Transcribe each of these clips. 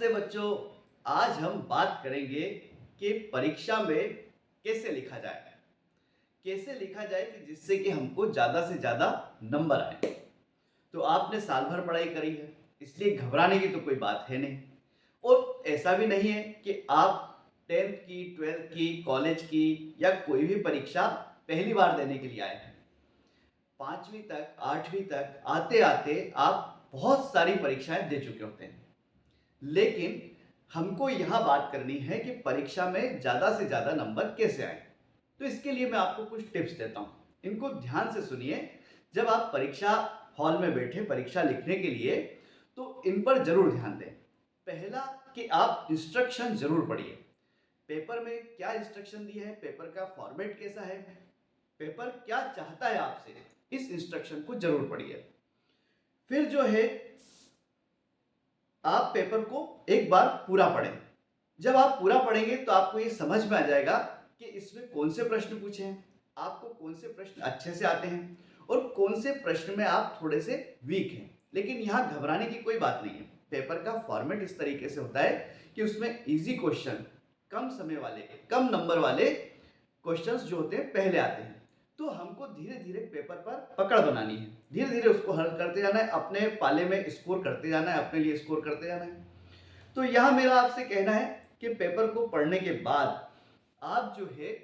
नमस्ते बच्चों। आज हम बात करेंगे कि परीक्षा में कैसे लिखा जाए। कैसे लिखा जाए कि जिससे कि हमको ज़्यादा से ज़्यादा नंबर आए। तो आपने साल भर पढ़ाई करी है, इसलिए घबराने की तो कोई बात है नहीं। और ऐसा भी नहीं है कि आप 10th की, 12th की, कॉलेज की या कोई भी परीक्षा पहली बार देने के लिए आए हैं। 5वीं तक, 8वीं तक आते आते आप बहुत सारी परीक्षाएं दे चुके होते हैं। लेकिन हमको यहाँ बात करनी है कि परीक्षा में ज़्यादा से ज़्यादा नंबर कैसे आए। तो इसके लिए मैं आपको कुछ टिप्स देता हूँ, इनको ध्यान से सुनिए। जब आप परीक्षा हॉल में बैठे परीक्षा लिखने के लिए तो इन पर जरूर ध्यान दें। पहला कि आप इंस्ट्रक्शन जरूर पढ़िए। पेपर में क्या इंस्ट्रक्शन दिए हैं, पेपर का फॉर्मेट कैसा है, पेपर क्या चाहता है आपसे, इस इंस्ट्रक्शन को जरूर पढ़िए। फिर जो है आप पेपर को एक बार पूरा पढ़ें। जब आप पूरा पढ़ेंगे तो आपको ये समझ में आ जाएगा कि इसमें कौन से प्रश्न पूछे हैं, आपको कौन से प्रश्न अच्छे से आते हैं और कौन से प्रश्न में आप थोड़े से वीक हैं। लेकिन यहाँ घबराने की कोई बात नहीं है। पेपर का फॉर्मेट इस तरीके से होता है कि उसमें इजी क्वेश्चन, कम समय वाले, कम नंबर वाले क्वेश्चंस जो होते हैं पहले आते हैं। तो हमको धीरे धीरे पेपर पर पकड़ बनानी है, धीरे धीरे उसको हल करते जाना है, अपने पाले में स्कोर करते जाना है, अपने लिए स्कोर करते जाना है। तो यहाँ मेरा आपसे कहना है कि पेपर को पढ़ने के बाद आप जो है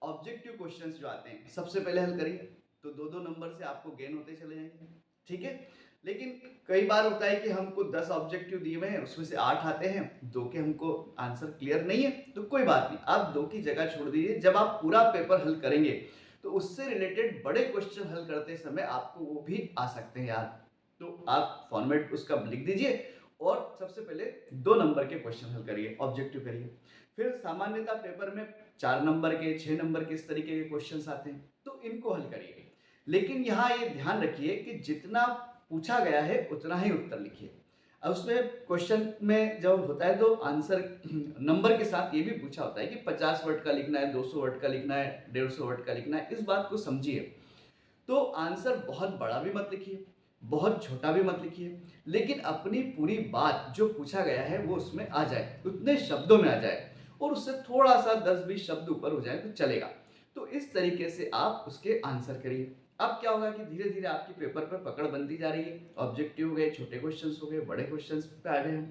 ऑब्जेक्टिव क्वेश्चंस जो आते हैं सबसे पहले हल करिए। तो 2-2 नंबर से आपको गेन होते चले जाएंगे, ठीक है। लेकिन कई बार होता है कि हमको 10 ऑब्जेक्टिव दिए हुए हैं, उसमें से 8 आते हैं, 2 के हमको आंसर क्लियर नहीं है, तो कोई बात नहीं, आप 2 की जगह छोड़ दीजिए। जब आप पूरा पेपर हल करेंगे तो उससे रिलेटेड बड़े क्वेश्चन हल करते समय आपको वो भी आ सकते हैं याद। तो आप फॉर्मेट उसका लिख दीजिए और सबसे पहले 2 नंबर के क्वेश्चन हल करिए, ऑब्जेक्टिव करिए। फिर सामान्यतः पेपर में 4 नंबर के, 6 नंबर के इस तरीके के क्वेश्चंस आते हैं, तो इनको हल करिए। लेकिन यहाँ ये ध्यान रखिए कि जितना पूछा गया है उतना ही उत्तर लिखिए। अब उसमें क्वेश्चन में जब होता है तो आंसर नंबर के साथ ये भी पूछा होता है कि 50 वर्ड का लिखना है, 200 वर्ड का लिखना है, 150 वर्ड का लिखना है। इस बात को समझिए। तो आंसर बहुत बड़ा भी मत लिखिए, बहुत छोटा भी मत लिखिए, लेकिन अपनी पूरी बात जो पूछा गया है वो उसमें आ जाए, उतने शब्दों में आ जाए, और उससे थोड़ा सा 10-20 शब्द ऊपर हो जाए तो चलेगा। तो इस तरीके से आप उसके आंसर करिए। अब क्या होगा कि धीरे धीरे आपकी पेपर पर पकड़ बनती जा रही है। ऑब्जेक्टिव हो गए, छोटे क्वेश्चंस हो गए, बड़े क्वेश्चंस पे आ गए हम।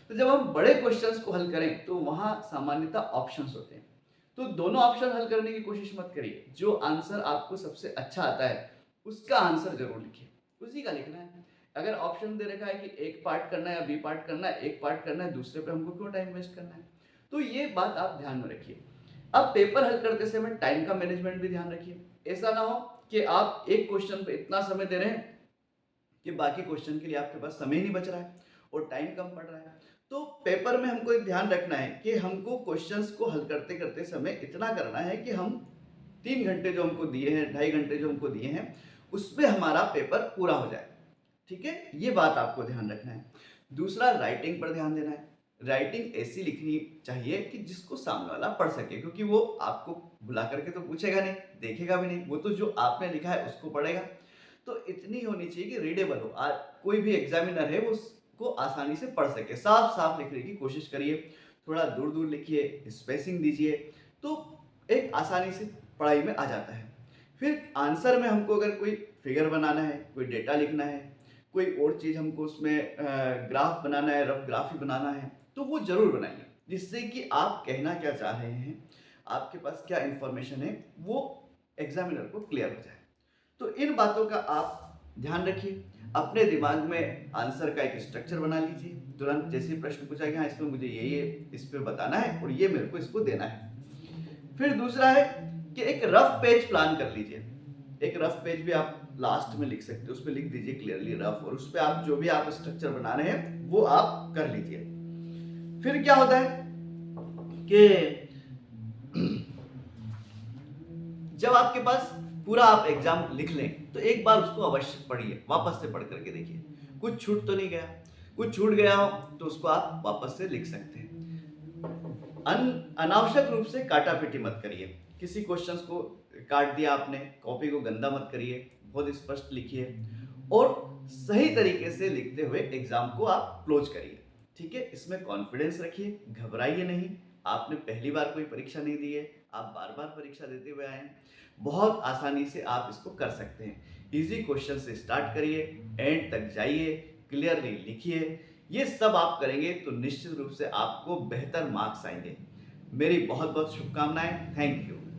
तो जब हम बड़े क्वेश्चंस को हल करें तो वहां सामान्यतः ऑप्शंस होते हैं। तो दोनों ऑप्शन हल करने की कोशिश मत करिए। जो आंसर आपको सबसे अच्छा आता है उसका आंसर जरूर लिखिए, उसी का लिखना है। अगर ऑप्शन दे रखा है कि एक पार्ट करना है या बी पार्ट करना है, एक पार्ट करना है, दूसरे पे हमको क्यों टाइम वेस्ट करना है। तो ये बात आप ध्यान में रखिए। अब पेपर हल करते समय टाइम का मैनेजमेंट भी ध्यान रखिए। ऐसा ना हो कि आप एक क्वेश्चन पे इतना समय दे रहे हैं कि बाकी क्वेश्चन के लिए आपके पास समय ही नहीं बच रहा है और टाइम कम पड़ रहा है। तो पेपर में हमको एक ध्यान रखना है कि हमको क्वेश्चंस को हल करते करते समय इतना करना है कि हम 3 घंटे जो हमको दिए हैं, 2.5 घंटे जो हमको दिए हैं, उसमें हमारा पेपर पूरा हो जाए, ठीक है। ये बात आपको ध्यान रखना है। दूसरा, राइटिंग पर ध्यान देना है। राइटिंग ऐसी लिखनी चाहिए कि जिसको सामने वाला पढ़ सके, क्योंकि वो आपको बुला करके तो पूछेगा नहीं, देखेगा भी नहीं, वो तो जो आपने लिखा है उसको पढ़ेगा। तो इतनी होनी चाहिए कि रीडेबल हो, कोई भी एग्जामिनर है वो उसको आसानी से पढ़ सके। साफ साफ लिखने की कोशिश करिए, थोड़ा दूर दूर लिखिए, स्पेसिंग दीजिए, तो एक आसानी से पढ़ाई में आ जाता है। फिर आंसर में हमको अगर कोई फिगर बनाना है, कोई डेटा लिखना है, कोई और चीज़ हमको उसमें ग्राफ बनाना है, रफ ग्राफ ही बनाना है, तो वो जरूर बनाइए, जिससे कि आप कहना क्या चाह रहे हैं, आपके पास क्या इंफॉर्मेशन है, वो एग्जामिनर को क्लियर हो जाए। तो इन बातों का आप ध्यान रखिए। अपने दिमाग में आंसर का एक स्ट्रक्चर बना लीजिए। तुरंत जैसे प्रश्न पूछा गया, इसमें मुझे ये इस पे बताना है और ये मेरे को इसको देना है। फिर दूसरा है कि एक रफ पेज प्लान कर लीजिए। एक रफ पेज भी आप लास्ट में लिख सकते हो, उस पर लिख दीजिए क्लियरली रफ, और उस पर आप जो भी आप स्ट्रक्चर बना रहे हैं वो आप कर लीजिए। फिर क्या होता है कि जब आपके पास पूरा आप एग्जाम लिख लें तो एक बार उसको अवश्य पढ़िए, वापस से पढ़ करके देखिए, कुछ छूट तो नहीं गया। कुछ छूट गया हो तो उसको आप वापस से लिख सकते हैं। अनावश्यक रूप से काटा पीटी मत करिए। किसी क्वेश्चंस को काट दिया आपने, कॉपी को गंदा मत करिए, बहुत स्पष्ट लिखिए और सही तरीके से लिखते हुए एग्जाम को आप क्लोज करिए। ठीक है? इसमें कॉन्फिडेंस रखिए, घबराइए नहीं। आपने पहली बार कोई परीक्षा नहीं दी है, आप बार-बार परीक्षा देते हुए आए हैं। बहुत आसानी से आप इसको कर सकते हैं। ईज़ी क्वेश्चन से स्टार्ट करिए, एंड तक जाइए, क्लियरली लिखिए। ये सब आप करेंगे तो निश्चित रूप से आपको बेहतर मार्क्स आएँगे। मेरी बहुत-बहुत शुभकामनाएँ। Thank you.